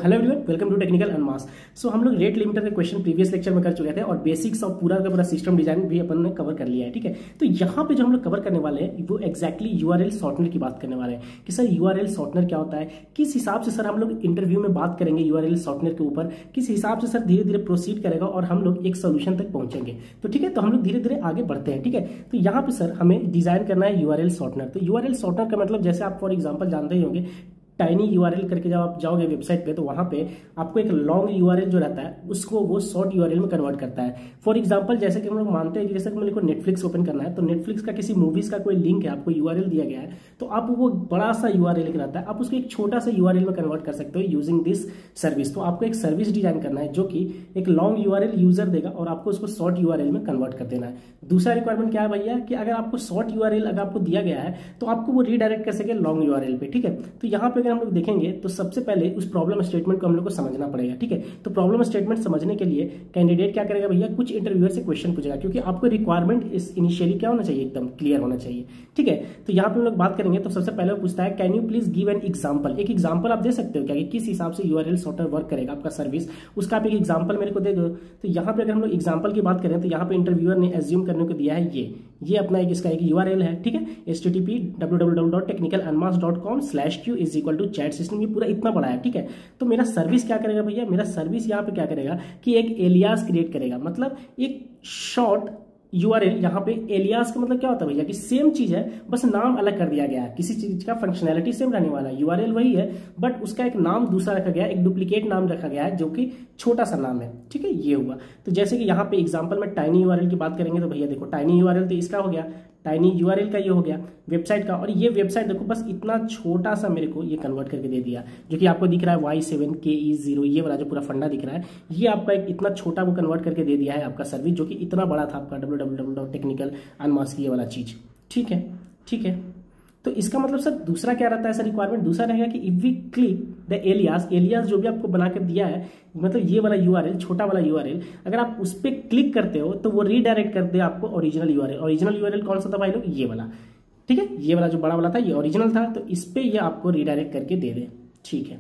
Hello everyone, welcome to technical अनमास। So हम लोग रेट लिमिटर के क्वेश्चन प्रीवियस लेक्चर में कर चुके थे और बेसिक्स और पूरा का पूरा सिस्टम डिजाइन भी अपन ने कवर कर लिया है। ठीक है, तो यहाँ पे जो हम लोग कवर करने वाले हैं वो एक्जैक्टली यूआरएल शॉर्टनर की बात करने वाले हैं कि सर यूआरएल शॉर्टनर क्या होता है, किस हिसाब से सर हम लोग इंटरव्यू में बात करेंगे यूआरएल शॉर्टनर के ऊपर, किस हिसाब से सर धीरे धीरे प्रोसीड करेगा और हम लोग एक सोल्यूशन तक पहुंचेंगे। तो ठीक है, तो हम लोग धीरे धीरे आगे बढ़ते हैं। ठीक है, तो यहाँ पे सर हमें डिजाइन करना है यूआरएल शॉर्टनर। तो यूआरएल शॉर्टनर का मतलब जैसे आप फॉर एग्जांपल जानते ही होंगे, टाइनी यूआरएल करके जब आप जाओगे वेबसाइट पे तो वहां पे आपको एक लॉन्ग यूआरएल जो रहता है उसको वो शॉर्ट यूआरएल में कन्वर्ट करता है। फॉर एग्जांपल जैसे कि हम लोग मानते हैं कि जैसे कि मेरे को नेटफ्लिक्स ओपन करना है तो नेटफ्लिक्स का किसी मूवीज का कोई लिंक है, आपको यूआरएल दिया गया है, तो आप वो बड़ा सा यूआरएल रहता है आप उसको एक छोटा सा यूआरएल में कन्वर्ट कर सकते हो यूजिंग दिस सर्विस। तो आपको एक सर्विस डिजाइन करना है जो कि एक लॉन्ग यूआरएल यूजर देगा और आपको उसको शॉर्ट यूआरएल में कन्वर्ट कर देना है। दूसरा रिक्वायरमेंट क्या है भैया कि अगर आपको शॉर्ट यूआरएल अगर आपको दिया गया है तो आपको वो रीडायरेक्ट कर सके लॉन्ग यूआरएल पे। ठीक है, तो यहाँ पे अगर हम लोग देखेंगे तो सबसे पहले उस प्रॉब्लम स्टेटमेंट को हम लोग को समझना पड़ेगा। ठीक है, तो प्रॉब्लम स्टेटमेंट समझने के लिए कैंडिडेट क्या करेगा भैया, कुछ इंटरव्यूअर से क्वेश्चन पूछेगा क्योंकि आपको रिक्वायरमेंट इस इनिशियली क्या होना चाहिए, एकदम क्लियर होना चाहिए। ठीक है, तो यहाँ पे हम लोग बात करेंगे तो सबसे पहले वो पूछता है can you please give an example. एक एग्जांपल आप दे सकते हो क्या कि किस हिसाब से यूआरएल शॉर्टनर वर्क करेगा आपका सर्विस, उसका आप एक एग्जांपल मेरे को दे दो। तो यहाँ पे अगर हम लोग एग्जांपल की बात करें तो यहाँ पे इंटरव्यूअर ने एज्यूम करने को दिया है ये अपना एक इसका एक यूआरएल है। ठीक है, http www.technicalanmas.com/q = chat सिस्टम, ये पूरा इतना बड़ा है। ठीक है, तो मेरा सर्विस क्या करेगा भैया, मेरा सर्विस यहाँ पे क्या करेगा कि एक एलियास क्रिएट करेगा, मतलब एक शॉर्ट यूआरएल। यहाँ पे एलियास का मतलब क्या होता है भैया कि सेम चीज है बस नाम अलग कर दिया गया है, किसी चीज का फंक्शनैलिटी सेम रहने वाला है, यूआरएल वही है बट उसका एक नाम दूसरा रखा गया है, एक डुप्लीकेट नाम रखा गया है जो कि छोटा सा नाम है। ठीक है, ये हुआ। तो जैसे कि यहाँ पे एग्जांपल में टाइनी यूआरएल की बात करेंगे तो भैया देखो टाइनी यूआरएल तो इसका हो गया, टाइनी यूआरएल का ये हो गया वेबसाइट का, और ये वेबसाइट देखो बस इतना छोटा सा मेरे को ये कन्वर्ट करके दे दिया जो कि आपको दिख रहा है Y7KE0, ये वाला जो पूरा फंडा दिख रहा है ये आपका एक इतना छोटा वो कन्वर्ट करके दे दिया है आपका सर्विस, जो कि इतना बड़ा था आपका www.technicalanmas ये वाला चीज। ठीक है, ठीक है, तो इसका मतलब सर दूसरा क्या रहता है सर रिक्वायरमेंट, दूसरा रहेगा कि if we click the alias जो भी आपको बनाकर दिया है, मतलब ये वाला यूआरएल छोटा वाला यूआरएल, अगर आप उस पर क्लिक करते हो तो वो रीडायरेक्ट कर दे आपको ओरिजिनल यूआरएल। ओरिजिनल यूआरएल कौन सा था भाई लोग, ये वाला। ठीक है, ये वाला जो बड़ा वाला था ये ओरिजिनल था, तो इस पे ये आपको रीडायरेक्ट करके दे दे। ठीक है,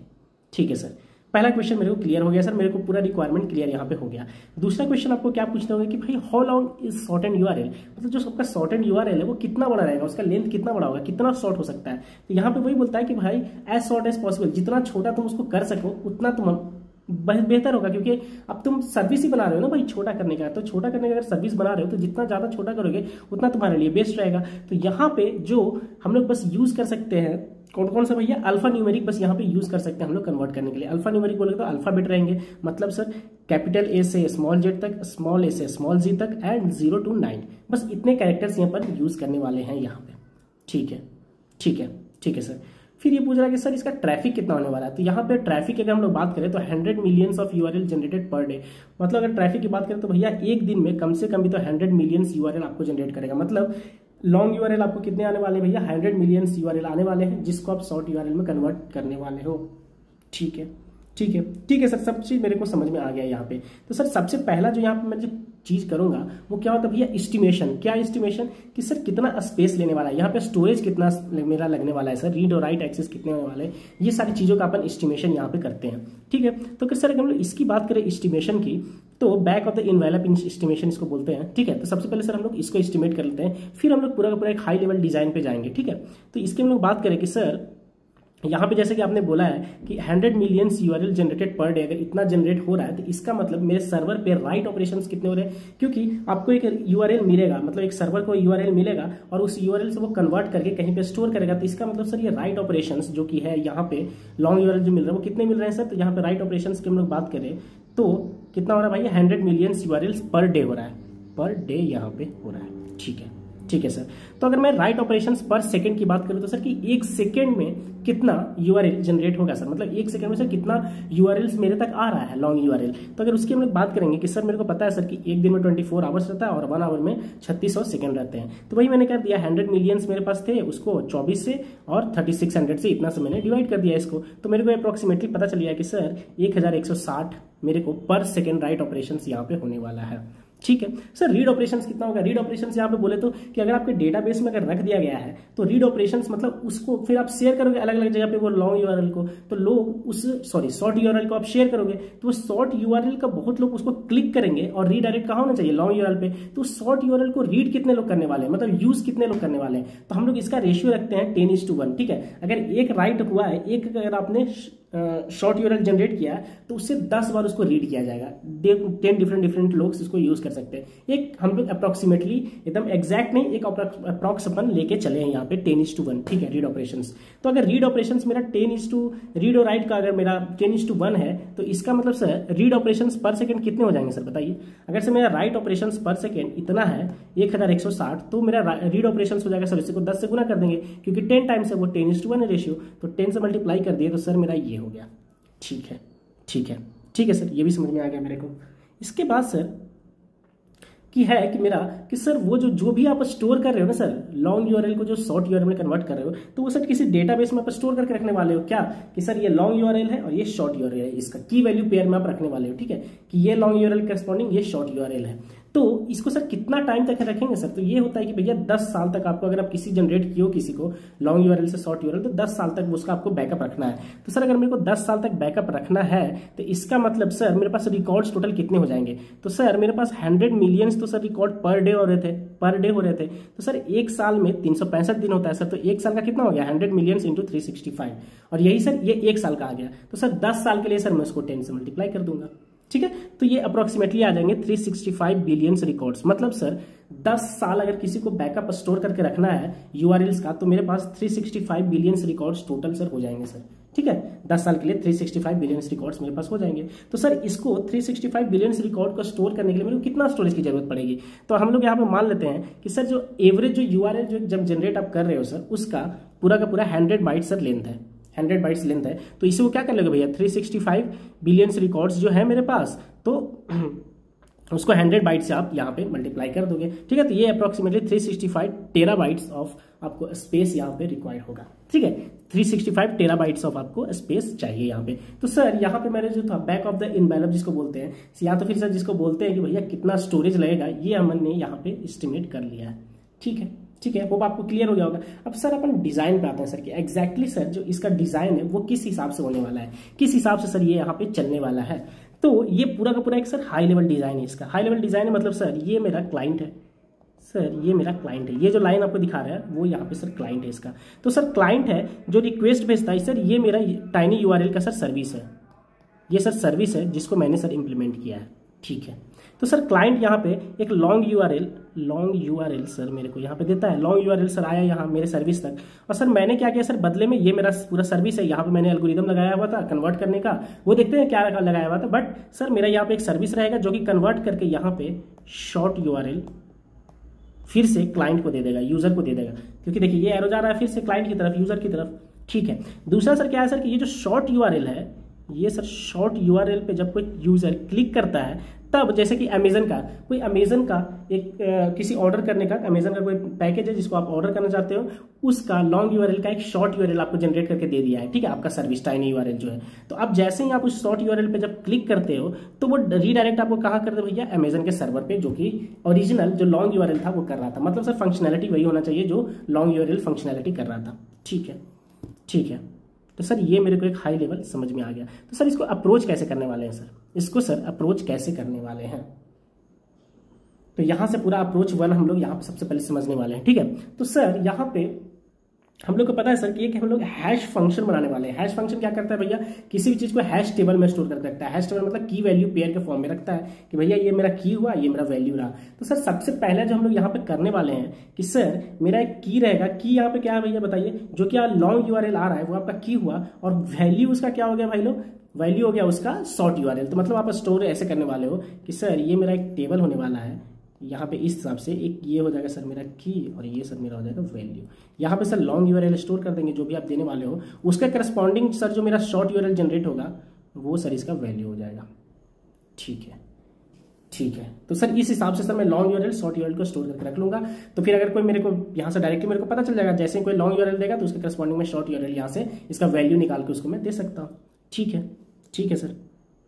ठीक है सर, पहला क्वेश्चन मेरे को क्लियर हो गया सर, मेरे को पूरा रिक्वायरमेंट क्लियर यहाँ पे हो गया। दूसरा क्वेश्चन आपको क्या पूछना होगा कि भाई how long is shortened URL, मतलब जो आपका शॉर्टेंड यूआरएल है वो कितना बड़ा रहेगा, उसका लेंथ कितना बड़ा होगा, कितना शॉर्ट हो सकता है। तो यहाँ पे वही बोलता है कि भाई एज शॉर्ट एज पॉसिबल, जितना छोटा तुम उसको कर सको उतना तुम बेहतर होगा, क्योंकि अब तुम सर्विस ही बना रहे हो ना भाई छोटा करने का, तो छोटा करने का अगर सर्विस बना रहे हो तो जितना ज्यादा छोटा करोगे उतना तुम्हारे लिए बेस्ट रहेगा। तो यहाँ पे जो हम लोग बस यूज कर सकते हैं कौन कौन सा भैया, अल्फा न्यूमेरिक बस यहाँ पे यूज कर सकते हैं हम लोग कन्वर्ट करने के लिए। अल्फा न्यूमेरिक बोले तो अल्फाबेट रहेंगे, मतलब सर कैपिटल ए से स्मॉल जेड तक, स्मॉल ए से स्मॉल जी तक एंड 0 to 9, बस इतने कैरेक्टर्स यहाँ पर यूज करने वाले हैं यहाँ पे। ठीक है, ठीक है, ठीक है सर। फिर ये पूछ रहा है कि सर इसका ट्रैफिक कितना होने वाला है, तो यहाँ पे ट्रैफिक की अगर हम लोग बात करें तो 100 millions of URL generated per day, मतलब अगर ट्रैफिक की बात करें तो भैया एक दिन में कम से कम भी तो 100 मिलियंस यूआरएल आपको जनरेट करेगा। मतलब लॉन्ग यूआरएल आपको कितने आने वाले हैं भैया, 100 मिलियंस यूआरएल आने वाले हैं जिसको आप शॉर्ट यूआरएल में कन्वर्ट करने वाले हो। ठीक है, ठीक है, ठीक है सर, सब चीज मेरे को समझ में आ गया यहाँ पे। तो सर सबसे पहला जो यहाँ पे मैं जो चीज करूंगा वो क्या होता है भैया, एस्टिमेशन। क्या एस्टिमेशन कि सर कितना स्पेस लेने वाला है, यहाँ पे स्टोरेज कितना मेरा लगने वाला है सर, रीड और राइट एक्सेस कितने होने वाले हैं, ये सारी चीजों का अपन एस्टिमेशन यहाँ पे करते हैं। ठीक है, तो सर अगर हम लोग इसकी बात करें एस्टिमेशन की तो back of the envelope estimation इसको बोलते हैं। ठीक है, तो सबसे पहले सर हम लोग इसको एस्टिमेट कर लेते हैं, फिर हम लोग पूरा का पूरा एक हाई लेवल डिजाइन पे जाएंगे। ठीक है, तो इसकी हम लोग बात करें कि सर यहाँ पे जैसे कि आपने बोला है कि 100 millions URL generated per day, अगर इतना जनरेट हो रहा है तो इसका मतलब मेरे सर्वर पे राइट ऑपरेशंस कितने हो रहे हैं, क्योंकि आपको एक यूआरएल मिलेगा, मतलब एक सर्वर को यूआरएल मिलेगा और उस यूआरएल से वो कन्वर्ट करके कहीं पे स्टोर करेगा, तो इसका मतलब सर ये राइट ऑपरेशंस जो कि है यहाँ पे लॉन्ग यूआरएल जो मिल रहा है वो कितने मिल रहे हैं सर। तो यहाँ पे राइट ऑपरेशंस की हम लोग बात करें तो कितना हो रहा है भाई, 100 मिलियंस यूआरएल पर डे हो रहा है, पर डे यहाँ पे हो रहा है। ठीक है, ठीक है सर। तो अगर मैं राइट ऑपरेशंस पर सेकंड की बात करूं तो सर कि एक सेकंड में कितना यूआरएल जनरेट होगा सर, मतलब एक सेकंड में सर कितना यूआरएल्स मेरे तक आ रहा है लॉन्ग यूआरएल। तो अगर उसकी हम लोग बात करेंगे कि सर मेरे को पता है सर कि एक दिन में 24 आवर्स रहता है और 1 आवर में 3600 सेकंड रहते हैं, तो वही मैंने कर दिया 100 मिलियंस मेरे पास थे, उसको 24 से और 3600 से इतना से मैंने डिवाइड कर दिया इसको, तो मेरे को अप्रोक्सीमेटली पता चल गया कि सर 1160 मेरे को पर सेकेंड राइट ऑपरेशंस यहाँ पे होने वाला है। ठीक है सर। रीड ऑपरेशंस कितना होगा? रीड ऑपरेशंस यहाँ पे बोले तो कि अगर आपके डेटाबेस में अगर रख दिया गया है तो रीड ऑपरेशंस मतलब उसको फिर आप शेयर करोगे अलग अलग जगह पे वो लॉन्ग यूआरएल को, तो लोग उस शॉर्ट यूआरएल को आप शेयर करोगे तो वो शॉर्ट यूआरएल का बहुत लोग उसको क्लिक करेंगे और रीडायरेक्ट कहाँ होना चाहिए? लॉन्ग यूआरएल पे। तो शॉर्ट यूआरएल को रीड कितने लोग करने वाले हैं, मतलब यूज कितने लोग करने वाले हैं? तो हम लोग इसका रेशियो रखते हैं 10:1। ठीक है, अगर एक राइट हुआ है, एक अगर आपने शॉर्ट यूआरएल जनरेट किया है तो उससे 10 बार उसको रीड किया जाएगा। 10 डिफरेंट लोग इसको यूज कर सकते हैं। एक हम लोग अप्रोक्सीमेटली एकदम एग्जैक्ट नहीं, एक अप्रोक्स अपन लेके चले हैं यहाँ पे 10:1। ठीक है, रीड ऑपरेशंस। तो अगर रीड ऑपरेशंस मेरा रीड और राइट का अगर मेरा 10:1 है तो इसका मतलब सर रीड ऑपरेशंस पर सेकंड कितने हो जाएंगे सर बताइए? अगर से मेरा राइट ऑपरेशंस पर सेकंड इतना है 1160 तो मेरा रीड ऑपरेशंस हो जाएगा सर, इसी को 10 से गुना कर देंगे क्योंकि 10 टाइम्स है वो 10:1 है रेशियो, तो 10 से मल्टीप्लाई कर दिए तो सर मेरा ये हो गया। ठीक है, ठीक है, ठीक है सर, ये भी समझ में आ गया मेरे को। इसके बाद सर कि है कि मेरा कि सर वो जो भी आप स्टोर कर रहे हो ना सर, लॉन्ग यूआरएल को जो शॉर्ट यूआरएल में कन्वर्ट कर रहे हो तो वो सर किसी डेटाबेस में आप स्टोर करके रखने वाले हो क्या? कि सर ये लॉन्ग यूआरएल है और ये शॉर्ट यूआरएल है, इसका की वैल्यू पेयर में आप रखने वाले हो। ठीक है, कि ये लॉन्ग यूआरएल करस्पॉन्डिंग ये शॉर्ट यूआरएल है। तो इसको सर कितना टाइम तक रखेंगे सर? तो ये होता है कि भैया 10 साल तक आपको, अगर आप किसी जनरेट किए हो किसी को लॉन्ग यूआरएल से शॉर्ट यूआरएल, तो 10 साल तक उसका आपको बैकअप रखना है। तो सर अगर मेरे को 10 साल तक बैकअप रखना है तो इसका मतलब सर मेरे पास रिकॉर्ड्स टोटल कितने हो जाएंगे? तो सर मेरे पास 100 मिलियंस तो सर रिकॉर्ड पर डे हो रहे थे। तो सर एक साल में 365 दिन होता है सर, तो एक साल का कितना हो गया? 100 मिलियंस इंटू 365, और यही सर ये एक साल का आ गया। तो सर 10 साल के लिए सर मैं उसको 10 से मल्टीप्लाई कर दूंगा। ठीक है, तो ये अप्रोक्सीमेटली आ जाएंगे 365 बिलियंस रिकॉर्ड्स। मतलब सर 10 साल अगर किसी को बैकअप स्टोर करके रखना है यूआरएल्स का तो मेरे पास 365 बिलियंस रिकॉर्ड्स टोटल सर हो जाएंगे सर। ठीक है, 10 साल के लिए 365 बिलियंस रिकॉर्ड्स मेरे पास हो जाएंगे। तो सर इसको 365 बिलियंस रिकॉर्ड को स्टोर करने के लिए मेरे को कितना स्टोरेज की जरूरत पड़ेगी? तो हम लोग यहाँ पे मान लेते हैं कि सर जो एवरेज जो यूआरएल जो जब जनरेट आप कर रहे हो सर उसका पूरा का पूरा 100 बाइट सर लेंथ है, 100 बाइट्स लेंथ है। तो इसे वो क्या कर लोगे भैया? 365 बिलियंस रिकॉर्ड्स जो है मेरे पास, तो उसको 100 बाइट से आप यहाँ पे मल्टीप्लाई कर दोगे। ठीक है, तो ये अप्रोक्सीमेटली 365 टेराबाइट्स ऑफ आपको स्पेस यहाँ पे रिक्वायर्ड होगा। ठीक है, 365 टेराबाइट्स ऑफ आपको स्पेस चाहिए यहाँ पे। तो सर यहाँ पे मैंने जो था बैक ऑफ द इनवेलप जिसको बोलते हैं, या तो फिर सर जिसको बोलते हैं कि भैया कितना स्टोरेज लगेगा, ये हमने यहाँ पे एस्टिमेट कर लिया है। ठीक है, ठीक है, वो आपको क्लियर हो गया होगा। अब सर अपन डिजाइन पे आते हैं सर कि एग्जैक्टली सर जो इसका डिजाइन है वो किस हिसाब से होने वाला है, किस हिसाब से सर ये यहाँ पे चलने वाला है। तो ये पूरा का पूरा एक सर हाई लेवल डिजाइन है। इसका हाई लेवल डिजाइन है मतलब सर ये मेरा क्लाइंट है, सर ये मेरा क्लाइंट है, ये जो लाइन आपको दिखा रहा है वो यहाँ पे सर क्लाइंट है इसका। तो सर क्लाइंट है जो रिक्वेस्ट भेजता है, सर ये मेरा टाइनी यूआरएल का सर सर्विस है, ये सर सर्विस है जिसको मैंने सर इंप्लीमेंट किया है। ठीक है, तो सर क्लाइंट यहाँ पे एक लॉन्ग यूआरएल सर मेरे को यहाँ पे देता है। लॉन्ग यूआरएल सर आया यहाँ मेरे सर्विस तक, और सर मैंने क्या किया सर बदले में, ये मेरा पूरा सर्विस है, यहाँ पे मैंने एल्गोरिदम लगाया हुआ था कन्वर्ट करने का, वो देखते हैं क्या लगाया हुआ था। बट सर मेरा यहाँ पे एक सर्विस रहेगा जो कि कन्वर्ट करके यहाँ पे शॉर्ट यूआरएल फिर से क्लाइंट को दे देगा, यूजर को दे देगा, क्योंकि देखिए ये एरो जा रहा है फिर से क्लाइंट की तरफ, यूजर की तरफ। ठीक है, दूसरा सर क्या है सर कि ये जो शॉर्ट यूआरएल है, ये सर शॉर्ट यूआरएल पे जब कोई यूजर क्लिक करता है तब, जैसे कि अमेजन का एक किसी ऑर्डर करने का, अमेजन का कोई पैकेज है जिसको आप ऑर्डर करना चाहते हो, उसका लॉन्ग यूआरएल का एक शॉर्ट यूआरएल आपको जनरेट करके दे दिया है। ठीक है, आपका सर्विस टाइनी यूआरएल जो है, तो अब जैसे ही आप उस शॉर्ट यूआरएल पे जब क्लिक करते हो तो वो रीडायरेक्ट आपको कहाँ कर दे भैया? अमेजन के सर्वर पे, जो कि ओरिजिनल जो लॉन्ग यूआरएल था वो कर रहा था। मतलब सर फंक्शनैलिटी वही होना चाहिए जो लॉन्ग यूआरएल फंक्शनैलिटी कर रहा था। ठीक है, ठीक है, तो सर ये मेरे को एक हाई लेवल समझ में आ गया। तो सर इसको अप्रोच कैसे करने वाले हैं सर? इसको सर अप्रोच कैसे करने वाले हैं, तो यहां से पूरा अप्रोच 1 हम लोग यहाँ पे सबसे पहले समझने वाले हैं। ठीक है, तो सर यहाँ पे हम लोग को पता है सर कि हम लोग हैश फंक्शन बनाने वाले हैं। हैश फंक्शन क्या करता है भैया? किसी भी चीज को हैश टेबल में स्टोर करके रखता है। हैश टेबल मतलब की वैल्यू पेयर के फॉर्म में रखता है कि भैया ये मेरा की हुआ, ये मेरा वैल्यू रहा। तो सर सबसे पहले जो हम लोग यहाँ पे करने वाले हैं कि सर मेरा एक की रहेगा। की यहाँ पे क्या है भैया बताइए? जो क्या लॉन्ग यूआरएल आ रहा है वो आपका की हुआ, और वैल्यू उसका क्या हो गया भाई लोग? वैल्यू हो गया उसका शॉर्ट यूआरएल। तो मतलब आप स्टोर ऐसे करने वाले हो कि सर ये मेरा एक टेबल होने वाला है, यहाँ पे इस हिसाब से एक ये हो जाएगा सर मेरा की, और ये सर मेरा हो जाएगा वैल्यू। यहाँ पे सर लॉन्ग यूआरएल स्टोर कर देंगे जो भी आप देने वाले हो, उसका करस्पॉन्डिंग सर जो मेरा शॉर्ट यूआरएल जनरेट होगा वो सर इसका वैल्यू हो जाएगा। ठीक है, ठीक है, तो सर इस हिसाब से सर मैं लॉन्ग यूआरएल शॉर्ट यूआरएल को स्टोर करके रख लूंगा। तो फिर अगर कोई मेरे को यहाँ से डायरेक्टली मेरे को पता चल जाएगा, जैसे कोई लॉन्ग यूआरएल देगा तो उसके करस्पॉन्डिंग में शॉर्ट यूआरएल यहाँ से इसका वैल्यू निकाल के उसको मैं दे सकता हूँ। ठीक है, ठीक है सर,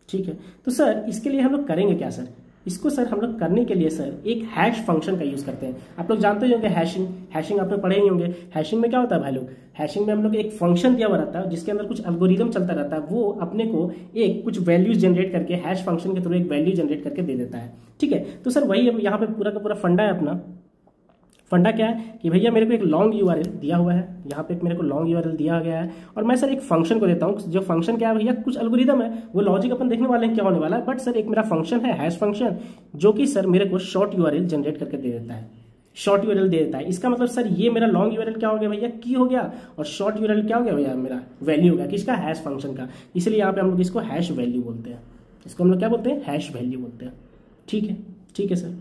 ठीक है। तो सर इसके लिए हम लोग करेंगे क्या सर? इसको सर हम लोग करने के लिए सर एक हैश फंक्शन का यूज़ करते हैं। आप लोग जानते ही होंगे हैशिंग, हैशिंग आप लोग पढ़े ही होंगे। हैशिंग में क्या होता है भाई लोग, हैशिंग में हम लोग एक फंक्शन दिया हुआ रहता है जिसके अंदर कुछ एल्गोरिदम चलता रहता है, वो अपने को एक कुछ वैल्यूज जनरेट करके हैश फंक्शन के थ्रू एक वैल्यू जनरेट करके दे देता है। ठीक है, तो सर वही यहाँ पे पूरा का पूरा फंडा है अपना। फंडा क्या है कि भैया मेरे को एक लॉन्ग यूआरएल दिया हुआ है, यहाँ पे मेरे को लॉन्ग यूआरएल दिया गया है और मैं सर एक फंक्शन को देता हूँ। जो फंक्शन क्या है भैया, कुछ एल्गोरिदम है, वो लॉजिक अपन देखने वाले हैं क्या होने वाला है, बट सर एक मेरा फंक्शन है हैश फंक्शन, जो कि सर मेरे को शॉर्ट यूआरएल जनरेट करके दे देता है, शॉर्ट यूआरएल दे देता है। इसका मतलब सर ये मेरा लॉन्ग यूआरएल क्या हो गया भैया, की हो गया, और शॉर्ट यूआरएल क्या हो गया भैया, मेरा वैल्यू हो गया किसका, हैश फंक्शन का। इसलिए यहाँ पे हम लोग इसको हैश वैल्यू बोलते हैं, इसको हम लोग क्या बोलते हैं, हैश वैल्यू बोलते हैं। ठीक है, ठीक है सर।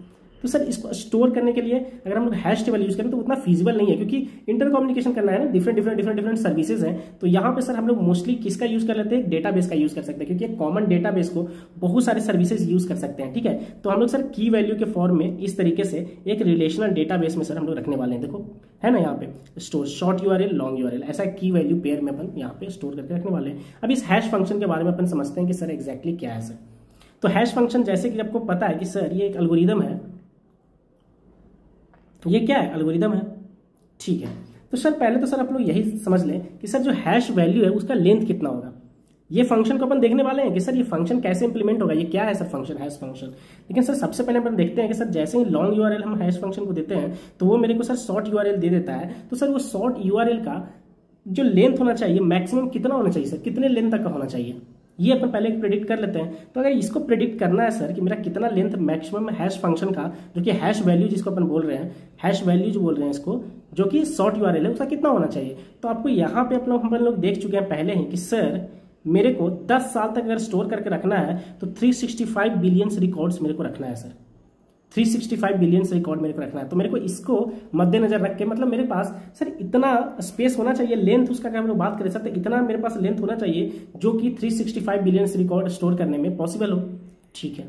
तो सर इसको स्टोर करने के लिए अगर हम लोग हैश टेबल यूज करें तो उतना फीजिबल नहीं है, क्योंकि इंटर कम्युनिकेशन करना है ना, डिफरेंट सर्विसेज हैं। तो यहाँ पे सर हम लोग मोस्टली किसका यूज कर लेते हैं, डेटाबेस का यूज कर सकते हैं, क्योंकि एक कॉमन डेटाबेस को बहुत सारे सर्विसेज यूज कर सकते हैं। ठीक है, तो हम लोग सर की वैल्यू के फॉर्म में इस तरीके से एक रिलेशनल डेटाबेस में सर हम लोग रखने वाले हैं। देखो है ना यहाँ पे store short URL long URL, ऐसा की वैल्यू पेयर में अपन यहाँ पे स्टोर करके रखने वाले हैं। अब इस हैश फंक्शन के बारे में अपन समझते हैं कि सर एग्जैक्टली क्या है सर। तो हैश फंक्शन जैसे कि आपको पता है कि सर ये एक एल्गोरिदम है, ये क्या है, एल्गोरिदम है। ठीक है, तो सर पहले तो सर आप लोग यही समझ लें कि सर जो हैश वैल्यू है उसका लेंथ कितना होगा। ये फंक्शन को अपन देखने वाले हैं कि सर ये फंक्शन कैसे इंप्लीमेंट होगा, ये क्या है सर फंक्शन, हैश फंक्शन। लेकिन सर सबसे पहले अपन देखते हैं कि सर जैसे ही लॉन्ग यूआरएल हम हैश फंक्शन को देते हैं तो वो मेरे को सर शॉर्ट यूआरएल दे देता है। तो सर वो शॉर्ट यूआरएल का जो लेंथ होना चाहिए मैक्सिमम कितना होना चाहिए सर, कितने लेंथ तक का होना चाहिए, ये अपन पहले प्रेडिक्ट कर लेते हैं। तो अगर इसको प्रेडिक्ट करना है सर कि मेरा कितना लेंथ मैक्सिमम हैश फंक्शन का, जो कि हैश वैल्यू जिसको अपन बोल रहे हैं, हैश वैल्यू जो बोल रहे हैं इसको, जो कि शॉर्ट यूआरएल है, उसका कितना होना चाहिए। तो आपको यहाँ पे अपन लोग देख चुके हैं पहले ही कि सर मेरे को 10 साल तक अगर स्टोर करके रखना है तो 365 बिलियंस रिकॉर्ड्स मेरे को रखना है सर, 365 बिलियंस रिकॉर्ड मेरे को रखना है। तो मेरे को इसको मद्देनजर रख के, मतलब मेरे पास सर इतना स्पेस होना चाहिए, लेंथ उसका अगर हम लोग बात करें सर तो इतना मेरे पास लेंथ होना चाहिए जो कि 365 बिलियंस रिकॉर्ड स्टोर करने में पॉसिबल हो। ठीक है,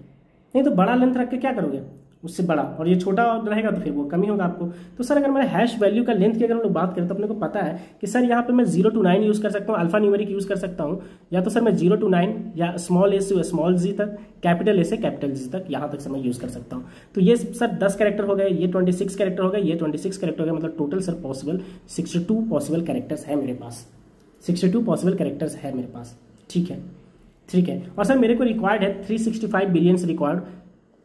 नहीं तो बड़ा लेंथ रख के क्या करोगे, उससे बड़ा, और ये छोटा रहेगा तो फिर वो कम ही होगा आपको। तो सर अगर मैं हैश वैल्यू का लेंथ की अगर हम लोग बात करें तो अपने को पता है कि सर यहाँ पे मैं 0 to 9 यूज कर सकता हूँ, अल्फा न्यूमेरिक यूज कर सकता हूँ, या तो सर मैं 0 to 9 या स्मॉल ए से स्मॉल जी तक, कैपिटल ए से कैपिटल जी तक, यहाँ तक से मैं यूज कर सकता हूँ। तो ये सर 10 कैरेक्टर हो गए, ये 26 कैरेक्टर हो गए, ये 26 कैरेक्टर हो गए, मतलब total sir possible 62 possible characters है मेरे पास, 62 पॉसिबल कैरेक्टर्स है मेरे पास। ठीक है, ठीक है। और सर मेरे को रिक्वायर्ड है 365 बिलियंस रिकॉर्ड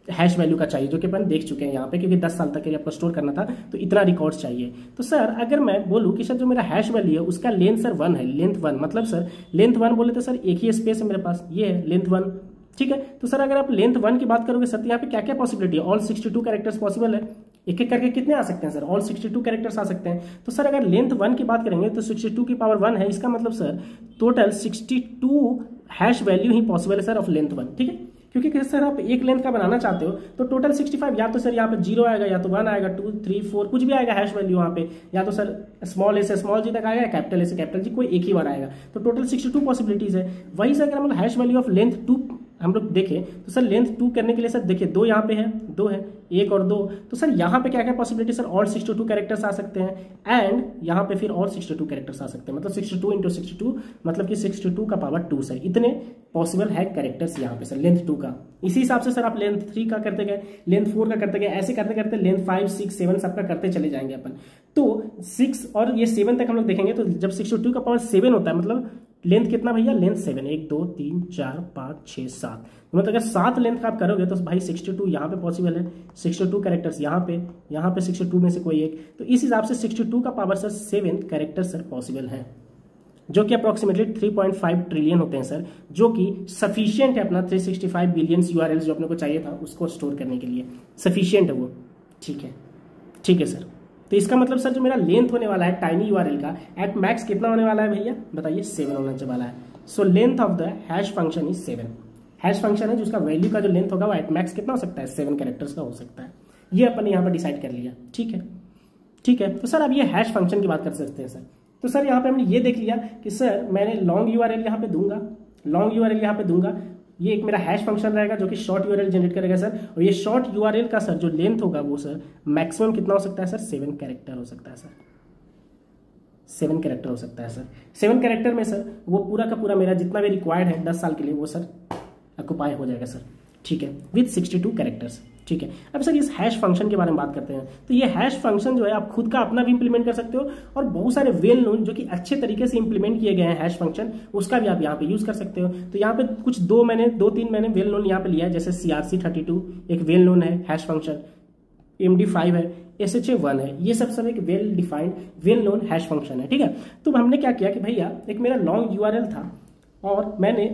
हैश वैल्यू का चाहिए, जो कि अपन देख चुके हैं यहाँ पे, क्योंकि 10 साल तक के लिए आपको स्टोर करना था तो इतना रिकॉर्ड्स चाहिए। तो सर अगर मैं बोलूँ कि सर जो मेरा हैश वैल्यू है उसका लेंथ सर 1 है, लेंथ 1 मतलब सर लेंथ 1 बोले तो सर एक ही स्पेस है मेरे पास, ये है लेंथ 1। ठीक है, तो सर अगर आप लेंथ 1 की बात करोगे सर तो यहाँ पे क्या क्या पॉसिबिलिटी है, ऑल 62 कैरेक्टर्स पॉसिबल है, एक एक करके कितने आ सकते हैं सर, ऑल 62 कैरेक्टर्स आ सकते हैं। तो सर अगर लेंथ 1 की बात करेंगे तो 62 की पावर 1 है, इसका मतलब सर टोटल 62 हैश वैल्यू ही पॉसिबल है सर ऑफ लेंथ 1। ठीक है, क्योंकि सर आप एक लेंथ का बनाना चाहते हो तो टोटल 65, या तो सर यहाँ पे 0 आएगा, या तो 1 आएगा, 2 3 4 कुछ भी आएगा हैश वैल्यू वहाँ पे, या तो सर स्मॉल ए से स्मॉल जी तक आएगा, कैपिटल ए से कैपिटल जी, कोई एक ही बार आएगा। तो टोटल 62 पॉसिबिलिटीज है। वही से अगर हम लोग हैश वैल्यू ऑफ लेंथ 2 हम लोग देखें तो सर लेंथ 2 करने के लिए सर देखिए 2 यहाँ पे है, 2 है, 1 और 2, तो सर यहाँ पे क्या क्या पॉसिबिलिटी सर, ऑल 62 कैरेक्टर्स आ सकते हैं, एंड यहाँ पे फिर ऑल 62 कैरेक्टर्स आ सकते हैं, मतलब 62 इंटू 62 मतलब कि 62 का पावर 2 सर, इतने पॉसिबल है कैरेक्टर्स यहाँ पे सर लेंथ 2 का। इसी हिसाब से सर आप लेंथ 3 का करते गए, लेंथ 4 का करते गए, ऐसे करते करते लेंथ 5 6 7 सबका करते चले जाएंगे अपन। तो 6 और ये 7 तक हम लोग देखेंगे, तो जब 62 का पावर 7 होता है मतलब लेंथ कितना भैया, लेंथ 7, 1 2 3 4 5 6 7, मतलब अगर 7 लेंथ का आप करोगे तो भाई 62 यहाँ पे पॉसिबल है, 62 कैरेक्टर्स यहाँ पे 62 में से कोई एक, तो इस हिसाब से 62 का power sir 7 character sir possible है, जो कि अप्रोक्सीमेटली 3.5 ट्रिलियन होते हैं सर, जो कि सफिशियंट है अपना 365 बिलियंस यूआरएल जो अपने को चाहिए था उसको स्टोर करने के लिए, सफिशियंट है वो। ठीक है, ठीक है सर। तो इसका मतलब सर जो मेरा लेंथ होने वाला है टाइनी यूआरएल का एट मैक्स कितना होने वाला है भैया बताइए, 7 होने वाला है। So length of the hash function is 7। Hash function है जिसका वैल्यू का जो लेंथ होगा वो एट मैक्स कितना हो सकता है, 7 कैरेक्टर्स का हो सकता है। ये अपन यहाँ पर डिसाइड कर लिया। ठीक है, ठीक है। तो सर अब ये हैश फंक्शन की बात कर सकते हैं सर। तो सर यहाँ पे हमने ये देख लिया कि सर मैंने लॉन्ग यूआरएल यहाँ पे दूंगा, लॉन्ग यूआरएल यहाँ पे दूंगा, ये एक मेरा हैश फंक्शन रहेगा जो कि शॉर्ट यूआरएल जनरेट करेगा सर, और ये शॉर्ट यूआरएल का सर जो लेंथ होगा वो सर मैक्सिमम कितना हो सकता है सर, 7 कैरेक्टर हो सकता है सर, 7 कैरेक्टर हो सकता है सर। 7 कैरेक्टर में सर वो पूरा का पूरा मेरा जितना भी रिक्वायर्ड है 10 साल के लिए वो सर ऑक्युपाई हो जाएगा सर। ठीक है, विथ 62 कैरेक्टर्स। ठीक है, अब सर इस हैश फंक्शन के बारे में बात करते हैं। तो ये हैश फंक्शन जो है आप खुद का अपना भी इंप्लीमेंट कर सकते हो, और बहुत सारे वेल नोन जो कि अच्छे तरीके से इंप्लीमेंट किए गए हैं हैश फंक्शन, उसका भी आप यहाँ पे यूज कर सकते हो। तो यहाँ पे कुछ दो तीन मैंने वेल नोन यहाँ पे लिया है, जैसे CRC32 एक वेल नोन है हैश फंक्शन, MD5 है, SHA1 है, ये सब एक well defined well known hash function है। ठीक है, तो हमने क्या किया कि भैया एक मेरा लॉन्ग URL था और मैंने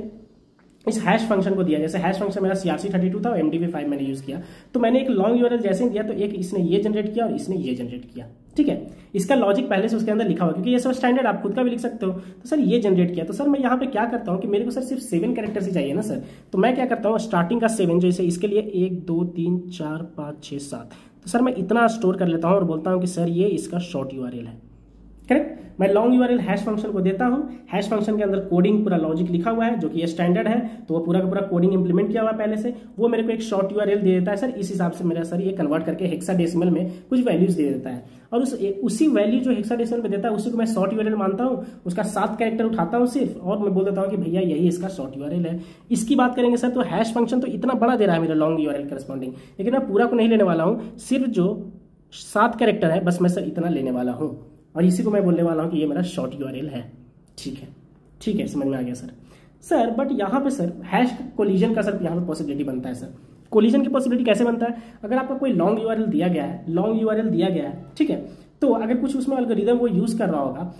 इस हैश फंक्शन को दिया, जैसे हैश फंक्शन मेरा CRC32 था और MD5 मैंने यूज किया, तो मैंने एक लॉन्ग URL जैसे ही दिया तो एक इसने ये जनरेट किया और इसने ये जनरेट किया। ठीक है, इसका लॉजिक पहले से उसके अंदर लिखा हुआ, क्योंकि ये सब स्टैंडर्ड आप खुद का भी लिख सकते हो। तो सर ये जनरेट किया, तो सर मैं यहाँ पे क्या करता हूँ कि मेरे को सर सिर्फ 7 कैरेक्टर्स ही चाहिए ना सर, तो मैं क्या करता हूँ स्टार्टिंग का 7 जो इसे इसके लिए 1 2 3 4 5 6 7, तो सर मैं इतना स्टोर कर लेता हूँ और बोलता हूँ कि सर ये इसका शॉर्ट URL है। करेक्ट, मैं लॉन्ग URL हैश फंक्शन को देता हूं, हैश फंक्शन के अंदर कोडिंग पूरा लॉजिक लिखा हुआ है जो कि ये स्टैंडर्ड है, तो वो पूरा का पूरा कोडिंग इंप्लीमेंट किया हुआ है पहले से, वो मेरे को एक शॉर्ट URL दे देता है। सर इस हिसाब से मेरा सर ये कन्वर्ट करके हेक्साडेसिमल में कुछ वैल्यूज दे देता है, और उसी वैल्यू जो हेक्साडेसिमल में देता है उसी को मैं शॉर्ट URL मानता हूँ, उसका 7 कैरेक्टर उठाता हूँ सिर्फ, और मैं बोल देता हूँ कि भैया यही इसका शॉर्ट URL है। इसकी बात करेंगे सर, तो हैश फंक्शन तो इतना बड़ा दे रहा है मेरा लॉन्ग URL करस्पॉन्डिंग, लेकिन मैं पूरा को नहीं लेने वाला हूँ, सिर्फ जो 7 कैरेक्टर है बस मैं सर इतना लेने वाला हूँ, और इसी को मैं बोलने वाला हूँ कि ये मेरा शॉर्ट URL है। ठीक है, समझ में आ गया सर बट यहाँ पे सर हैश कोलिजन का सर यहाँ पे पॉसिबिलिटी बनता है। सर कोलिजन की पॉसिबिलिटी कैसे बनता है, अगर आपका कोई लॉन्ग URL दिया गया है, ठीक है, तो अगर कुछ उसमें एल्गोरिदम वो यूज कर रहा होगा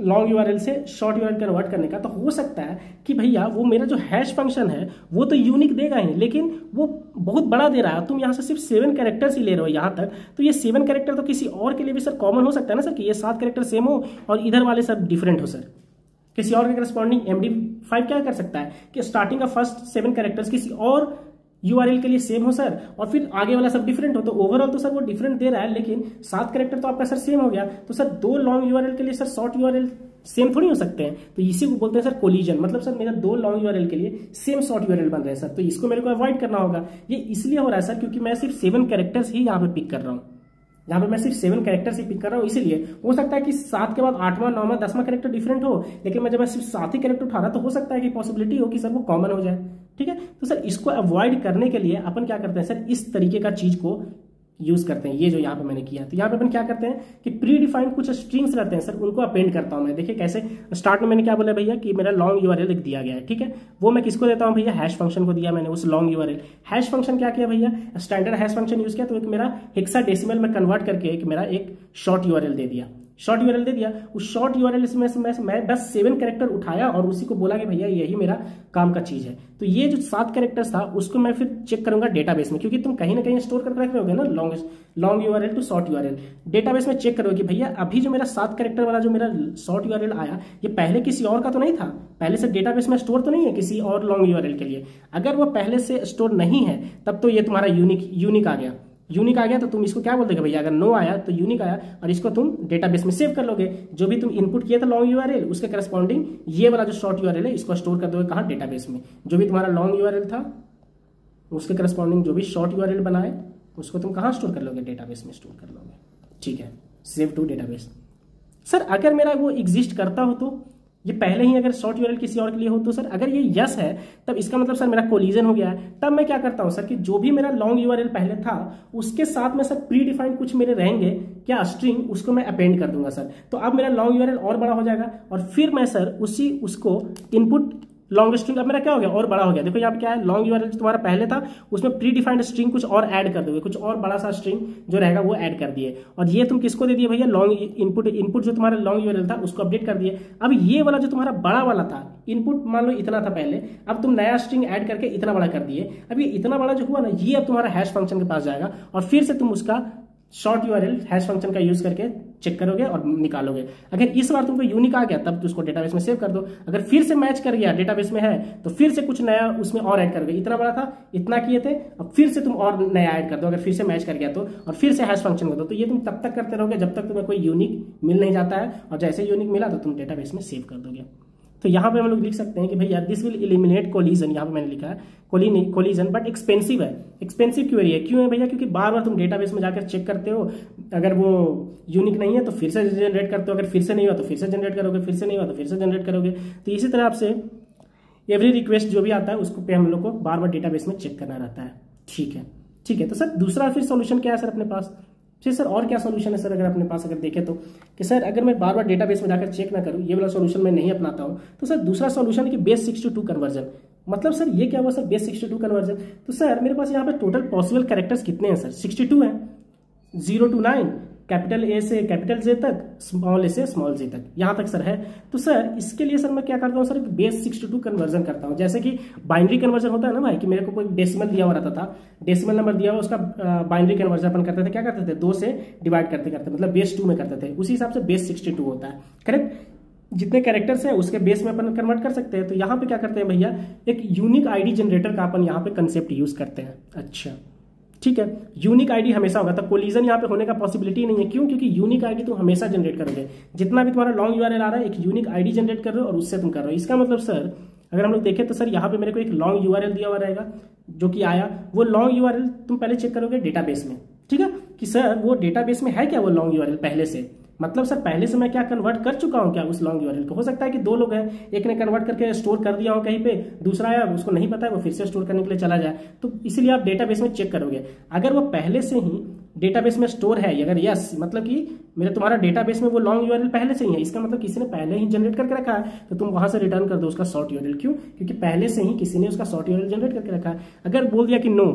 लॉन्ग URL से शॉर्ट URL कन्वर्ट करने का, तो हो सकता है कि भैया वो मेरा जो हैश फंक्शन है वो तो यूनिक देगा ही, लेकिन वो बहुत बड़ा दे रहा है, तुम यहाँ से सिर्फ 7 कैरेक्टर्स ही ले रहे हो यहाँ तक, तो ये 7 कैरेक्टर तो किसी और के लिए भी सर कॉमन हो सकता है ना सर, कि ये 7 कैरेक्टर सेम हो और इधर वाले सब डिफरेंट हो सर। किसी और के करस्पॉन्डिंग MD5 क्या कर सकता है कि स्टार्टिंग का फर्स्ट 7 कैरेक्टर्स किसी और URL के लिए सेम हो सर, और फिर आगे वाला सब डिफरेंट हो, तो ओवरऑल तो सर वो डिफरेंट दे रहा है, लेकिन 7 कैरेक्टर तो आपका सर सेम हो गया, तो सर 2 लॉन्ग URL के लिए सर शॉर्ट URL सेम थोड़ी हो सकते हैं, तो इसी को बोलते हैं सर कोलिजन। मतलब सर मेरा 2 लॉन्ग URL के लिए सेम शॉर्ट URL बन रहे हैं सर, तो इसको मेरे को अवॉइड करना होगा। ये इसलिए हो रहा है सर क्योंकि मैं सिर्फ 7 कैरेक्टर्स ही यहाँ पे पिक कर रहा हूँ, यहाँ पे मैं सिर्फ 7 कैरेक्टर्स ही पिक कर रहा हूँ, इसीलिए हो सकता है कि 7 के बाद 8वां 9वां 10वां कैरेक्टर डिफरेंट हो, लेकिन मैं जब मैं सिर्फ 7 ही कैरेक्टर उठा रहा तो हो सकता है कि पॉसिबिलिटी हो कि सर वो कॉमन हो जाए। ठीक है, तो सर इसको अवॉइड करने के लिए अपन क्या करते हैं सर, इस तरीके का चीज को यूज करते हैं। ये जो यहाँ पे मैंने किया, तो यहाँ पे अपन क्या करते हैं कि प्री डिफाइंड कुछ स्ट्रिंग्स रहते हैं सर, उनको अपेंड करता हूँ मैं। देखिए कैसे, स्टार्ट में मैंने क्या बोला भैया कि मेरा लॉन्ग URL एक दिया गया है, ठीक है, वो मैं किसको देता हूँ भैया, हैश फंक्शन को दिया मैंने उस लॉन्ग URL। हैश फंक्शन क्या किया भैया, स्टैंडर्ड हैश फंक्शन यूज किया, तो एक मेरा हेक्साडेसिमल में कन्वर्ट करके एक मेरा एक शॉर्ट URL दे दिया, उस शॉर्ट URL में मैं बस 7 कैरेक्टर उठाया और उसी को बोला कि भैया यही मेरा काम का चीज है। तो ये जो 7 कैरेक्टर्स था उसको मैं फिर चेक करूंगा डेटाबेस में, क्योंकि तुम कहीं ना कहीं स्टोर करके रख रहे होगे ना long URL to short URL, database में चेक करोगे कि भैया अभी जो मेरा 7 कैरेक्टर वाला जो मेरा शॉर्ट URL आया, ये पहले किसी और का तो नहीं था, पहले से डेटाबेस में स्टोर तो नहीं है किसी और लॉन्ग URL के लिए। अगर वो पहले से स्टोर नहीं है तब तो ये तुम्हारा यूनिक आ गया, तो तुम इसको क्या बोल दोगे भैया, अगर नो आया तो यूनिक आया, और इसको तुम डेटाबेस में सेव कर लोगे। जो भी तुम इनपुट किए थे लॉन्ग URL उसके करस्पॉन्डिंग ये वाला जो शॉर्ट URL है इसको स्टोर कर दोगे कहाँ, डेटाबेस में। जो भी तुम्हारा लॉन्ग URL था उसके करस्पॉन्डिंग जो भी शॉर्ट URL बनाए उसको तुम कहाँ स्टोर कर लोगे, डेटाबेस में स्टोर कर लोगे। ठीक है, सेव टू डेटाबेस। सर अगर मेरा वो एग्जिस्ट करता हो, तो ये पहले ही अगर शॉर्ट URL किसी और के लिए हो, तो सर अगर ये यस है तब इसका मतलब सर मेरा कोलिजन हो गया है। तब मैं क्या करता हूं सर कि जो भी मेरा लॉन्ग URL पहले था उसके साथ में सर प्री डिफाइंड कुछ मेरे रहेंगे क्या स्ट्रिंग, उसको मैं अपेंड कर दूंगा सर। तो अब मेरा लॉन्ग URL और बड़ा हो जाएगा, और फिर मैं सर उसको इनपुट लॉन्ग स्ट्रिंग अब मेरा क्या हो गया, और बड़ा हो गया। देखो यहाँ पे क्या है, लॉन्ग URL जो तुम्हारा पहले था उसमें प्री डिफाइंड स्ट्रिंग कुछ और ऐड कर दोगे, कुछ और बड़ा सा स्ट्रिंग जो रहेगा वो ऐड कर दिए, और ये तुम किसको दे दिए भैया, लॉन्ग इनपुट जो तुम्हारा लॉन्ग URL था उसको अपडेट कर दिए। अब ये वाला जो तुम्हारा बड़ा वाला था इनपुट, मान लो इतना था पहले, अब तुम नया स्ट्रिंग ऐड करके इतना बड़ा कर दिए। अब ये इतना बड़ा जो हुआ ना, ये अब तुम्हारा हैश फंक्शन के पास जाएगा, और फिर से तुम उसका शॉर्ट URL हैश फंक्शन का यूज करके चेक करोगे और निकालोगे। अगर इस बार तुमको यूनिक आ गया तब तो उसको डेटाबेस में सेव कर दो, अगर फिर से मैच कर गया डेटाबेस में है तो फिर से कुछ नया उसमें और ऐड करोगे। इतना बड़ा था, इतना किए थे, अब फिर से तुम और नया ऐड कर दो, अगर फिर से मैच कर गया तो, और फिर से हैश फंक्शन कर दो। तो ये तुम तब तक करते रहोगे जब तक तुम्हें कोई यूनिक मिल नहीं जाता है, और जैसे यूनिक मिला तो तुम डेटाबेस में सेव कर दोगे। तो यहाँ पे हम लोग लिख सकते हैं कि भैया दिस विल एलिमिनेट कोलिजन, यहाँ पे मैंने लिखा है कोलिजन, बट एक्सपेंसिव है। एक्सपेंसिव क्यों है, क्यों है भैया, क्योंकि बार बार तुम डेटाबेस में जाकर चेक करते हो, अगर वो यूनिक नहीं है तो फिर से जनरेट करते हो, अगर फिर से नहीं हुआ तो फिर से जनरेट करोगे, फिर से नहीं हुआ तो फिर से जनरेट करोगे। तो इसी तरह आपसे एवरी रिक्वेस्ट जो भी आता है उसको पे हम लोग को बार बार डेटाबेस में चेक करना रहता है। ठीक है, ठीक है। तो सर दूसरा फिर सोल्यूशन क्या है सर अपने पास? फिर सर और क्या सोल्यूशन है सर अगर अपने पास अगर देखें तो कि सर अगर मैं बार बार डेटाबेस में जाकर चेक ना करूं, ये वाला सोल्यूशन मैं नहीं अपनाता हूं, तो सर दूसरा सोल्यूशन है कि बेस 62 कन्वर्जन। मतलब सर ये क्या हुआ सर बेस 62 कन्वर्जन? तो सर मेरे पास यहाँ पे टोटल पॉसिबल कैरेक्टर्स कितने हैं सर? 62 है, 0 to 9, कैपिटल ए से कैपिटल जे तक, स्मॉल ए से स्मॉल जे तक, यहाँ तक सर है। तो सर इसके लिए सर मैं क्या करता हूँ सर, बेस 62 कन्वर्जन करता हूँ। जैसे कि बाइनरी कन्वर्जन होता है ना भाई, कि मेरे को कोई डेसिमल दिया हुआ रहता था, डेसिमल नंबर दिया हुआ, उसका बाइनरी कन्वर्जन अपन करते थे, क्या करते थे 2 से डिवाइड करते करते, मतलब बेस 2 में करते थे, उसी हिसाब से बेस 62 होता है। करेक्ट, जितने कैरेक्टर्स हैं उसके बेस में अपन कन्वर्ट कर सकते हैं। तो यहाँ पे क्या करते हैं भैया, एक यूनिक आईडी जनरेटर का अपन यहाँ पे कंसेप्ट यूज करते हैं। अच्छा ठीक है, यूनिक आईडी हमेशा होगा, तो कोलिजन यहाँ पे होने का पॉसिबिलिटी नहीं है। क्यों? क्योंकि यूनिक आईडी तुम हमेशा जनरेट करोगे। जितना भी तुम्हारा लॉन्ग यूआरएल आ रहा है, एक यूनिक आईडी जनरेट कर रहे हो और उससे तुम कर रहे हो। इसका मतलब सर अगर हम लोग देखें तो सर यहाँ पे मेरे को एक लॉन्ग यूआरएल दिया हुआ रहेगा जो कि आया, वो लॉन्ग यूआरएल तुम पहले चेक करोगे डेटाबेस में। ठीक है, कि सर वो डेटाबेस में है क्या वो लॉन्ग यूआरएल पहले से, मतलब सर पहले से मैं क्या कन्वर्ट कर चुका हूं क्या उस लॉन्ग यूआरएल को। हो सकता है कि 2 लोग हैं, एक ने कन्वर्ट करके स्टोर कर दिया हो कहीं पे, दूसरा आया उसको नहीं पता है, वो फिर से स्टोर करने के लिए चला जाए, तो इसीलिए आप डेटाबेस में चेक करोगे। अगर वो पहले से ही डेटाबेस में स्टोर है, अगर यस, मतलब कि मेरे तुम्हारा डेटाबेस में वो लॉन्ग यूआरएल पहले से ही है, इसका मतलब किसी ने पहले ही जनरेट करके रखा है, तो तुम वहां से रिटर्न कर दो उसका शॉर्ट यूआरएल। क्यों? क्योंकि पहले से ही किसी ने उसका शॉर्ट यूआरएल जनरेट करके रखा है। अगर बोल दिया कि नो,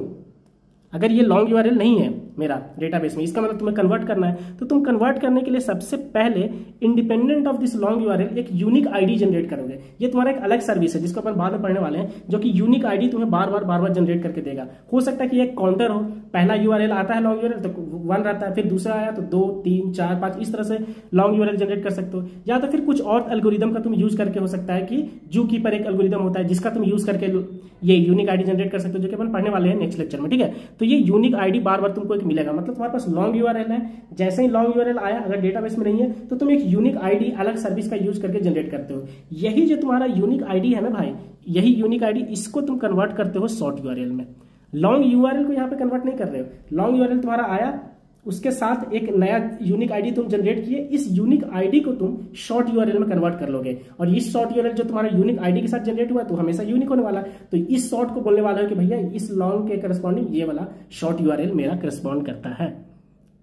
अगर ये लॉन्ग यूआरएल नहीं है मेरा डेटाबेस में, इसका मतलब तुम्हें कन्वर्ट करना है, तो तुम कन्वर्ट करने के लिए सबसे पहले independent of this long URL एक यूनिक आईडी जनरेट करोगे। ये तुम्हारा एक अलग सर्विस है जिसको अपन बाद में पढ़ने वाले हैं, जो कि यूनिक आईडी तुम्हें बार बार जनरेट करके देगा। हो सकता है कि एक काउंटर हो, पहला यूआरएल आता है लॉन्ग यूआरएल तो 1 रहता है, फिर दूसरा आया तो 2 3 4 5 इस तरह से लॉन्ग यूआरएल जनरेट कर सकते हो। या तो फिर कुछ और एल्गोरिदम का तुम यूज करके, हो सकता है कि जू कीपर एक एल्गोरिदम होता है जिसका तुम यूज करके ये यूनिक आईडी जनरेट कर सकते हो, जो कि अपन पढ़ने वाले हैं नेक्स्ट लेक्चर में। ठीक है, तो ये यूनिक आईडी बार बार तुमको एक मिलेगा, मतलब तुम्हारे पास लॉन्ग यूआरएल है, जैसे ही लॉन्ग यूआरएल आया अगर डेटाबेस में नहीं है तो तुम एक यूनिक आईडी अलग सर्विस का यूज करके जनरेट करते हो। यही जो तुम्हारा यूनिक आईडी है ना भाई, यही यूनिक आईडी, इसको तुम कन्वर्ट करते हो शॉर्ट यूआरएल में। लॉन्ग यूआरएल को यहाँ पे कन्वर्ट नहीं कर रहे हो। लॉन्ग यूआरएल तुम्हारा आया, उसके साथ एक नया यूनिक आईडी तुम जनरेट किए, इस यूनिक आईडी को तुम शॉर्ट यूआरएल में कन्वर्ट कर लोगे, और इस शॉर्ट यूआरएल जो तुम्हारा यूनिक आईडी के साथ जनरेट हुआ है तो हमेशा यूनिक होने वाला है। तो इस शॉर्ट को बोलने वाला है कि भैया इस लॉन्ग के करस्पॉन्डिंग ये वाला शॉर्ट यूआरएल मेरा करस्पॉन्ड करता है।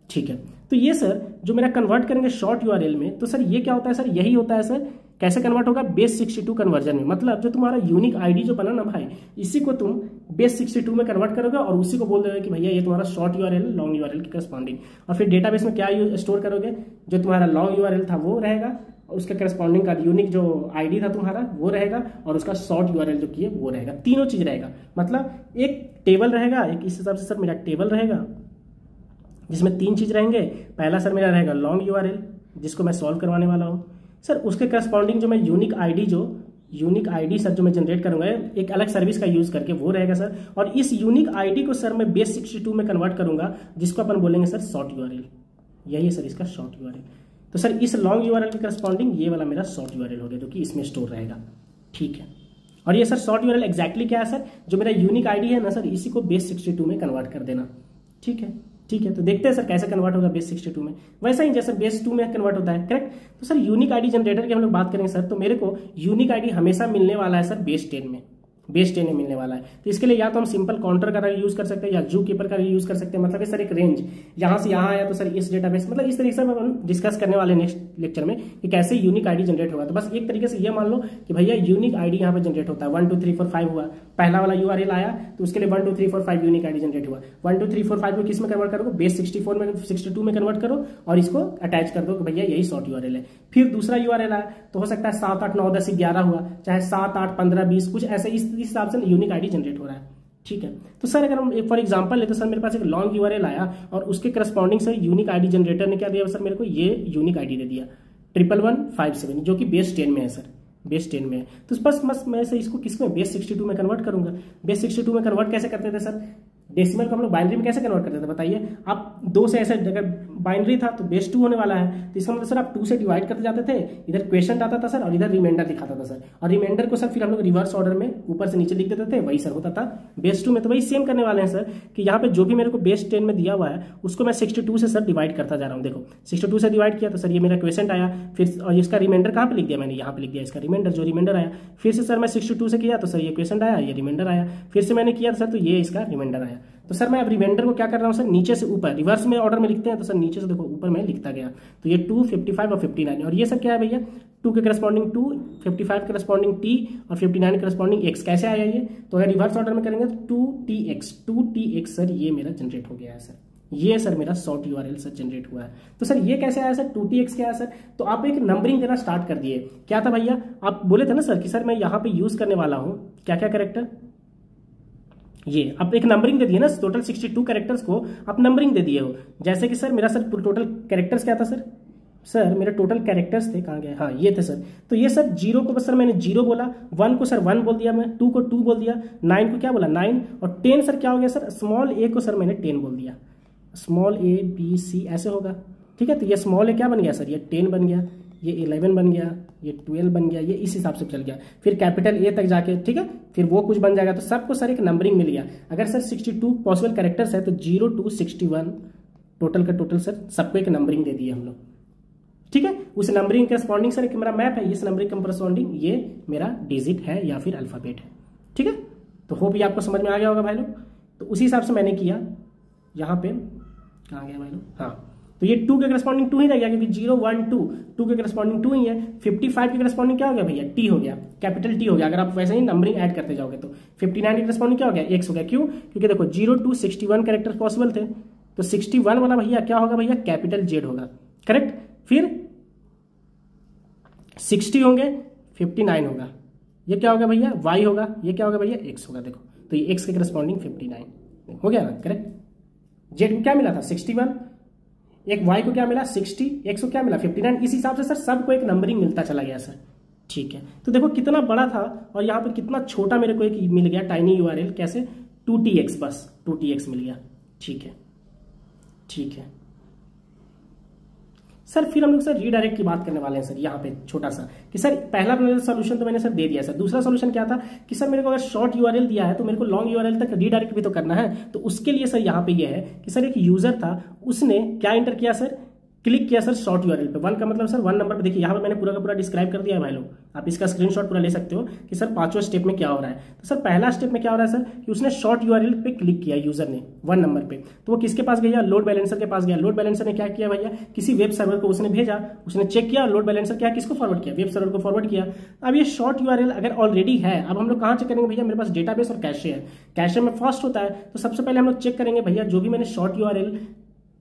ठीक है, तो ये सर जो मेरा कन्वर्ट करेंगे शॉर्ट यूआरएल में, तो सर ये क्या होता है सर, यही होता है सर। कैसे कन्वर्ट होगा? बेस 62 कन्वर्जन में। मतलब जो तुम्हारा यूनिक आईडी जो बना ना भाई, इसी को तुम बेस 62 में कन्वर्ट करोगे और उसी को बोल दोगे कि भैया ये तुम्हारा शॉर्ट यूआरएल लॉन्ग यूआरएल के करस्पॉन्डिंग। और फिर डेटाबेस में क्या स्टोर करोगे, जो तुम्हारा लॉन्ग यूआरएल था वो रहेगा, उसके करस्पॉन्डिंग का यूनिक जो आईडी था तुम्हारा वो रहेगा, और उसका शॉर्ट यूआरएल जो किए वो रहेगा। तीनों चीज रहेगा, मतलब एक टेबल रहेगा, एक इस हिसाब से सर मेरा टेबल रहेगा जिसमें 3 चीज रहेंगे। पहला सर मेरा रहेगा लॉन्ग यूआरएल जिसको मैं सॉल्व करवाने वाला हूँ सर, उसके करस्पॉन्डिंग जो मैं यूनिक आईडी सर जो मैं जनरेट करूंगा एक अलग सर्विस का यूज करके वो रहेगा सर, और इस यूनिक आईडी को सर मैं बेस 62 में कन्वर्ट करूंगा जिसको अपन बोलेंगे सर शॉर्ट यूआरएल। यही है सर इसका शॉर्ट यूआरएल। तो सर इस लॉन्ग यूआरएल के करस्पॉन्डिंग ये वाला मेरा शॉर्ट यूआरएल हो गया जो कि इसमें स्टोर रहेगा। ठीक है, और ये सर शॉर्ट यूआरएल एग्जैक्टली क्या है सर, जो मेरा यूनिक आईडी है ना सर, इसी को बेस 62 में कन्वर्ट कर देना। ठीक है, ठीक है, तो देखते हैं सर कैसे कन्वर्ट होगा बेस 62 में, वैसा ही जैसे बेस 2 में कन्वर्ट होता है। करेक्ट, तो सर यूनिक आईडी जनरेटर की हम लोग बात करेंगे सर, तो मेरे को यूनिक आईडी हमेशा मिलने वाला है सर बेस 10 में, बेस 10 में मिलने वाला है। तो इसके लिए या तो हम सिंपल काउंटर का यूज कर सकते हैं या जू कीपर का यूज कर सकते हैं। मतलब सर एक रेंज यहाँ से यहाँ आया तो सर इस डेटाबेस, मतलब इस तरीके से हम डिस्कस करने वाले नेक्स्ट लेक्चर में कि कैसे यूनिक आईडी जनरेट होगा। तो बस एक तरीके से ये मान लो कि भैया यूनिक आईडी यहाँ पे जनरेट होता है। 1 2 3 4 5 हुआ, पहला वाला यूआरएल आया तो उसके लिए 1 2 3 4 5 यूनिक आईडी जनरेट हुआ। 1 2 3 4 5 को किस में कन्वर्ट करोगे? बेस 64 में 62 में कन्वर्ट करो और इसको अटैच कर दो कि भैया यही शॉर्ट यूआरएल है। फिर दूसरा यूआरएल आया तो हो सकता है 7 8 9 10 11 हुआ, चाहे 7 8 15 20 कुछ ऐसे इस हिसाब से यूनिक आईडी जनरेट हो रहा है। ठीक है, तो सर अगर हम एक फॉर एग्जांपल लेते, सर मेरे पास एक लॉन्ग यूआरएल आया और उसके corresponding sir unique ID generator ने क्या दिया सर, मेरे को ये यूनिक आईडी दे दिया 11157 जो कि बेस 10 में है सर, बेस 10 में है। तो बस मैं से इसको किसमें बेस 62 में कन्वर्ट करूंगा। बेस 62 में कन्वर्ट कैसे करते थे सर, डेसिमल को हम लोग बाइनरी में कैसे कन्वर्ट करते थे बताइए आप। 2 से ऐसे अगर बाइनरी था तो बेस 2 होने वाला है, तो इसका मतलब सर आप 2 से डिवाइड करते जाते थे, इधर क्वेश्चन आता था सर और इधर रिमाइंडर दिखाता था सर, और रिमाइंडर को सर फिर हम लोग रिवर्स ऑर्डर में ऊपर से नीचे लिख देते थे, वही सर होता था बेस 2 में। तो वही सेम करने वाले हैं सर कि यहाँ पे जो भी मेरे को बेस 10 में दिया हुआ है उसको मैं 62 से सर डिवाइड करता जा रहा हूँ। देखो 62 से डिवाइड किया तो सर ये मेरा क्वेश्चन आया, फिर और इसका रिमाइंडर कहाँ पे लिख दिया मैंने, यहाँ पे लिख दिया इसका रिमाइंडर, जो रिमाइंडर आया। फिर से सर मैं 62 से किया तो सर ये क्वेश्चन आया, ये रिमाइंडर आया। फिर से मैंने किया सर तो ये इसका रिमाइंडर आया। तो सर मैं अब रिमाइंडर को क्या कर रहा हूँ सर, नीचे से ऊपर रिवर्स में ऑर्डर में लिखते हैं, तो सर नीचे से देखो ऊपर में लिखता गया। तो ये 2, 55 और 59, और ये सर क्या है भैया, 2 के करस्पॉन्डिंग 2, 55 के करस्पॉन्डिंग t और 59 के करस्पॉन्डिंग x। कैसे आया ये, तो अगर रिवर्स ऑर्डर में करेंगे तो 2tx सर ये मेरा जनरेट हो गया है सर, ये सर मेरा शॉर्ट यूआरएल सर जनरेट हुआ है। तो सर ये कैसे आया सर, 2tx क्या है सर, तो आप एक नंबरिंग देना स्टार्ट कर दिए। क्या था भैया, आप बोले थे ना सर कि सर मैं यहाँ पे यूज करने वाला हूँ क्या क्या कैरेक्टर, ये आप एक नंबरिंग दे दिए ना, टोटल 62 कैरेक्टर्स को आप नंबरिंग दे दिए हो। जैसे कि सर मेरा सर टोटल कैरेक्टर्स क्या था सर मेरे टोटल कैरेक्टर्स थे, कहाँ गए, हाँ ये थे सर। तो ये सर 0 को बस सर मैंने 0 बोला, 1 को सर 1 बोल दिया मैं, 2 को 2 बोल दिया, 9 को क्या बोला 9, और 10 सर क्या हो गया सर, स्मॉल a को सर मैंने 10 बोल दिया, स्मॉल a b c ऐसे होगा, ठीक है। तो ये स्मॉल a क्या बन गया सर, ये 10 बन गया, ये 11 बन गया, ये 12 बन गया, ये इस हिसाब से चल गया। फिर कैपिटल A तक जाके, ठीक है, फिर वो कुछ बन जाएगा। तो सबको सर एक नंबरिंग मिल गया। अगर सर 62 पॉसिबल कैरेक्टर्स है तो 0 to 61 टोटल का टोटल सर सबको एक नंबरिंग दे दिए हम लोग, ठीक है। उस नंबरिंग करस्पॉन्डिंग सर एक मेरा मैप है, इस नंबरिंग करस्पॉन्डिंग ये मेरा डिजिट है या फिर अल्फाबेट है, ठीक है। तो होप ये आपको समझ में आ गया होगा भाई लोग। तो उसी हिसाब से मैंने किया, यहाँ पे कहाँ गया भाई लोग, हाँ, तो ये 2 के करस्पॉन्डिंग 2 ही रह गया, क्योंकि 0, 1, 2 के करस्पॉन्डिंग 2 ही है। 55 के करस्पॉन्डिंग क्या हो गया भैया, t हो गया, कैपिटल T हो गया। अगर आप वैसे ही नंबरिंग ऐड करते जाओगे तो 59 के करस्पॉन्डिंग क्या हो गया, x हो गया। क्यों, क्योंकि देखो 0 to 61 कैरेक्टर पॉसिबल थे, तो 61 वाला भैया क्या होगा भैया, कैपिटल Z होगा, करेक्ट। फिर 60 होंगे, 59 होगा, ये क्या होगा भैया, y होगा, ये क्या होगा भैया, x होगा। देखो तो ये x के करस्पॉन्डिंग 59 हो गया ना, करेक्ट। Z को क्या मिला था 61, एक y को क्या मिला 60, x को क्या मिला 59। इस हिसाब से सर सबको एक नंबरिंग मिलता चला गया सर, ठीक है। तो देखो कितना बड़ा था और यहाँ पर कितना छोटा मेरे को एक मिल गया टाइनी यूआरएल, कैसे 2tx, बस 2tx मिल गया, ठीक है, ठीक है सर। फिर हम लोग सर रीडायरेक्ट की बात करने वाले हैं सर, यहाँ पे छोटा सा कि सर पहला सोल्यूशन तो मैंने सर दे दिया सर। दूसरा सोल्यूशन क्या था कि सर मेरे को अगर शॉर्ट यूआरएल दिया है तो मेरे को लॉन्ग यूआरएल तक रीडायरेक्ट भी तो करना है। तो उसके लिए सर यहाँ पे ये है कि सर एक यूजर था, उसने क्या एंटर किया सर, क्लिक किया सर शॉर्ट यूआरएल पे। 1 का मतलब सर 1 नंबर पे, देखिए यहाँ पे मैंने पूरा का पूरा डिस्क्राइब कर दिया है भाई लोग, आप इसका स्क्रीनशॉट पूरा ले सकते हो कि सर 5वें स्टेप में क्या हो रहा है। तो सर पहला स्टेप में क्या हो रहा है सर कि उसने शॉर्ट यूआरएल पे क्लिक किया यूजर ने 1 नंबर पे, तो वो किसके पास गया, लोड बैलेंसर के पास गया। लोड बैलेंसर ने क्या किया भैया, किसी वेब सर्वर को उसने भेजा, उसने चेक किया, लोड बैलेंसर क्या किसको फॉरवर्ड किया, वेब सर्वर को फॉरवर्ड किया। अब ये शॉर्ट यूआरएल अगर ऑलरेडी है, अब हम लोग कहाँ चेक करेंगे भैया, मेरे पास डेटाबेस और कैशे है, कैशे में फर्स्ट होता है। तो सबसे पहले हम लोग चेक करेंगे भैया जो भी मैंने शॉर्ट यूआरएल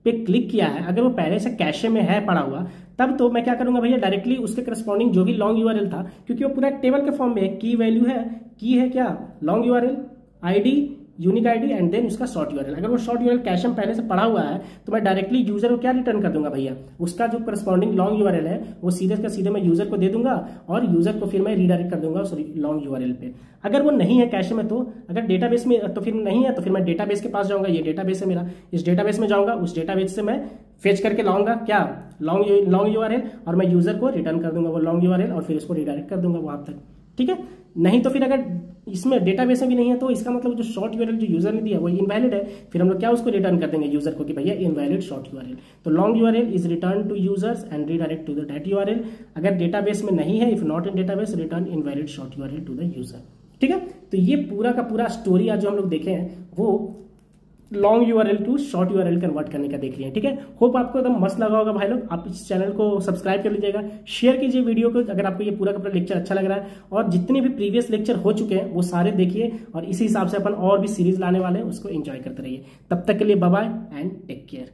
पे क्लिक किया है, अगर वो पहले से कैशे में है पड़ा हुआ, तब तो मैं क्या करूंगा भैया, डायरेक्टली उसके करस्पॉन्डिंग जो भी लॉन्ग यूआरएल था, क्योंकि वो पूरा टेबल के फॉर्म में है, की वैल्यू है, की है क्या long URL, ID, unique ID and then उसका शॉर्ट यूआरएल। अगर वो शॉर्ट यूआरएल कैशे में पहले से पड़ा हुआ है तो मैं डायरेक्टली यूजर को क्या रिटर्न कर दूंगा भैया, उसका जो करस्पॉन्डिंग लॉन्ग यूआरएल है वो सीधे का सीधे मैं यूजर को दे दूंगा और यूजर को फिर मैं रीडायरेक्ट कर दूंगा उस लॉन्ग यूआरएल पे। अगर वो नहीं है कैशे में, तो अगर डेटाबेस में तो फिर नहीं है, तो फिर मैं डेटाबेस के पास जाऊंगा, ये डेटाबेस है मेरा, इस डेटाबेस में जाऊंगा, उस डेटाबेस से मैं फेच करके लाऊंगा क्या लॉन्ग यूआरएल, और मैं यूजर को रिटर्न कर दूंगा वो लॉन्ग यूआरएल और फिर इसको रिडायरेक्ट कर दूंगा वहां तक, ठीक है। नहीं तो फिर अगर इसमें डेटाबेस में भी नहीं है तो इसका मतलब जो शॉर्ट यूआरएल जो यूजर ने दिया वो इनवैलिड है, फिर हम लोग क्या उसको रिटर्न कर देंगे यूजर को कि भैया इनवैलिड शॉर्ट यूआरएल। तो long URL is return to users and redirect to the that URL. अगर डेटाबेस में नहीं है, if not in database, return invalid short URL to the user, ठीक है। तो ये पूरा का पूरा स्टोरी आज जो हम लोग देखे हैं वो long URL to short URL convert करने का देख लिया, ठीक है। होप आपको एकदम मस्त लगा होगा भाई लोग। आप इस चैनल को सब्सक्राइब कर लीजिएगा, शेयर कीजिए वीडियो को अगर आपको ये पूरा का पूरा लेक्चर अच्छा लग रहा है, और जितने भी प्रीवियस लेक्चर हो चुके हैं वो सारे देखिए, और इसी हिसाब से अपन और भी सीरीज लाने वाले हैं, उसको एंजॉय करते रहिए। तब तक के लिए bye bye and take care.